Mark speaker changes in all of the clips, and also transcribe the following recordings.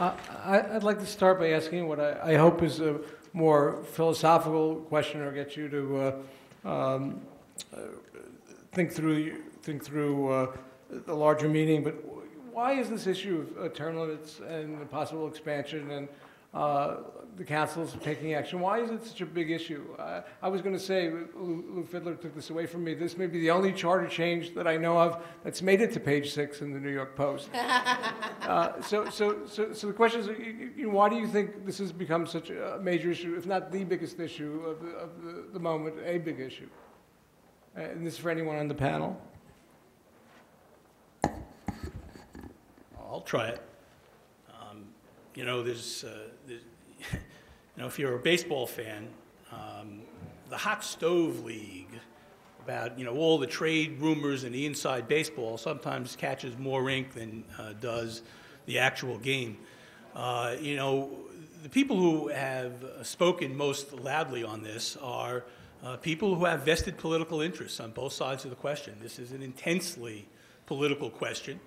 Speaker 1: I'd like to start by asking what I hope is a more philosophical question, or get you to think through the larger meaning. But why is this issue of term limits and the possible expansion and the councils taking action, why is it such a big issue? I was going to say, Lou Fidler took this away from me, this may be the only charter change that I know of that's made it to page 6 in the New York Post. So the question is, why do you think this has become such a major issue, if not the biggest issue of the moment, a big issue? And this is for anyone on the panel.
Speaker 2: I'll try it. If you're a baseball fan, the hot stove league about, all the trade rumors and the inside baseball sometimes catches more ink than does the actual game. The people who have spoken most loudly on this are people who have vested political interests on both sides of the question. This is an intensely political question.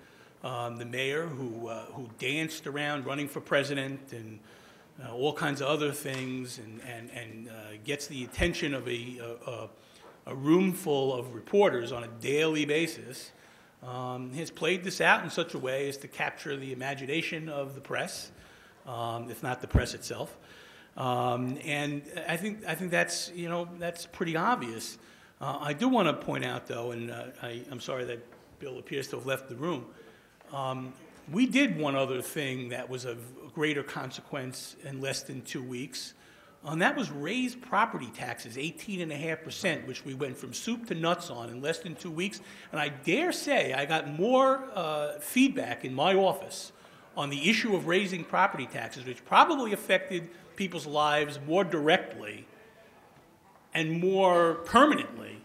Speaker 2: The mayor who danced around running for president and all kinds of other things and gets the attention of a room full of reporters on a daily basis, has played this out in such a way as to capture the imagination of the press, if not the press itself. And I think that's, that's pretty obvious. I do want to point out, though, and I'm sorry that Bill appears to have left the room, we did one other thing that was of greater consequence in less than 2 weeks, and that was raise property taxes 18.5%, which we went from soup to nuts on in less than 2 weeks. And I dare say I got more feedback in my office on the issue of raising property taxes, which probably affected people's lives more directly and more permanently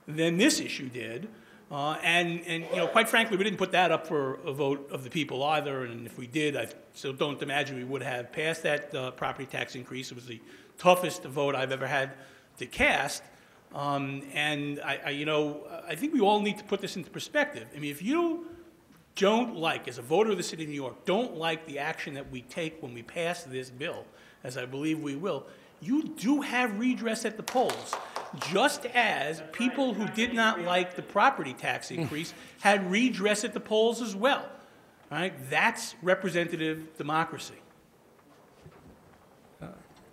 Speaker 2: than this issue did. And quite frankly, we didn't put that up for a vote of the people either. And if we did, I still don't imagine we would have passed that property tax increase. It was the toughest vote I've ever had to cast. And I think we all need to put this into perspective. I mean, if you don't like, as a voter of the city of New York, don't like the action that we take when we pass this bill, as I believe we will, you do have redress at the polls, just as people who did not like the property tax increase had redress at the polls as well. All right? That's representative democracy.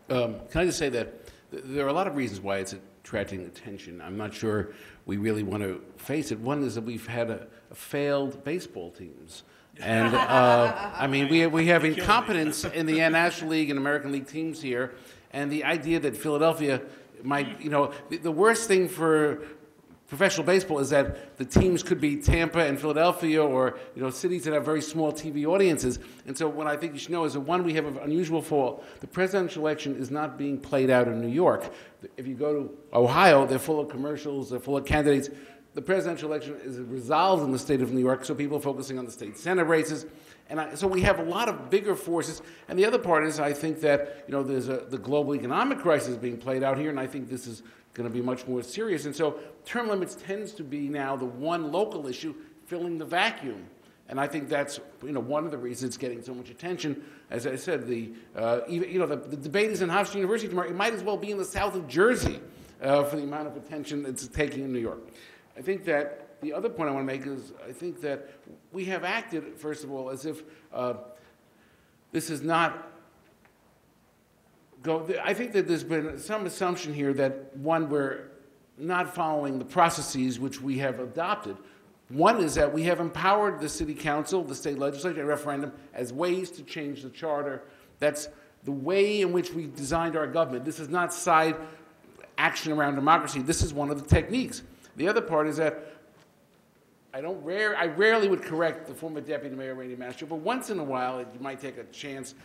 Speaker 3: Can I just say that there are a lot of reasons why it's attracting attention. I'm not sure we really want to face it. One is that we've had failed baseball teams. And, I mean, we have incompetence in the National League and American League teams here. And the idea that Philadelphia might, the worst thing for professional baseball is that the teams could be Tampa and Philadelphia, or cities that have very small TV audiences. And so what I think you should know is that, one, we have an unusual fall. The presidential election is not being played out in New York. If you go to Ohio, they're full of commercials, they're full of candidates. The presidential election is resolved in the state of New York, so people are focusing on the state Senate races. And so we have a lot of bigger forces. And the other part is, I think that there's the global economic crisis being played out here, and I think this is going to be much more serious. And so term limits tends to be now the one local issue filling the vacuum. And I think that's one of the reasons it's getting so much attention. As I said, the debate is in Hofstra University tomorrow. It might as well be in the south of Jersey for the amount of attention it's taking in New York. I think that the other point I want to make is, I think that we have acted, first of all, as if this is not I think that there's been some assumption here that, one, we're not following the processes which we have adopted. One is that we have empowered the city council, the state legislature, and referendum as ways to change the charter. That's the way in which we designed our government. This is not side action around democracy. This is one of the techniques. The other part is that I rarely would correct the former deputy mayor, Randy Mastro, but once in a while you might take a chance.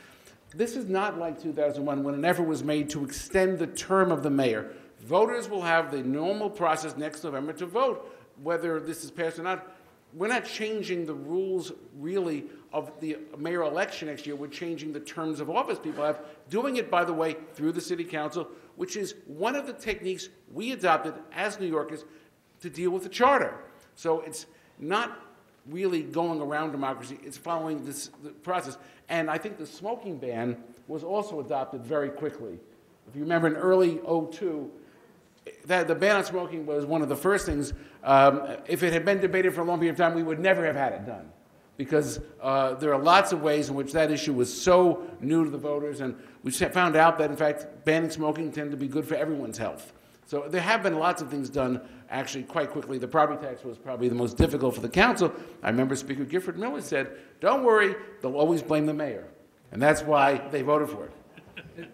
Speaker 3: This is not like 2001, when an effort was made to extend the term of the mayor. Voters will have the normal process next November to vote whether this is passed or not. We're not changing the rules, really, of the mayor election next year. We're changing the terms of office people have, doing it, by the way, through the city council, which is one of the techniques we adopted as New Yorkers to deal with the charter. So it's not really going around democracy. It's following the process. And I think the smoking ban was also adopted very quickly. If you remember in early '02, that the ban on smoking was one of the first things. If it had been debated for a long period of time, we would never have had it done. Because there are lots of ways in which that issue was so new to the voters, and we found out that, in fact, banning smoking tended to be good for everyone's health. So there have been lots of things done actually quite quickly. The property tax was probably the most difficult for the council. I remember Speaker Gifford Miller said, don't worry, they'll always blame the mayor. And that's why they voted for it.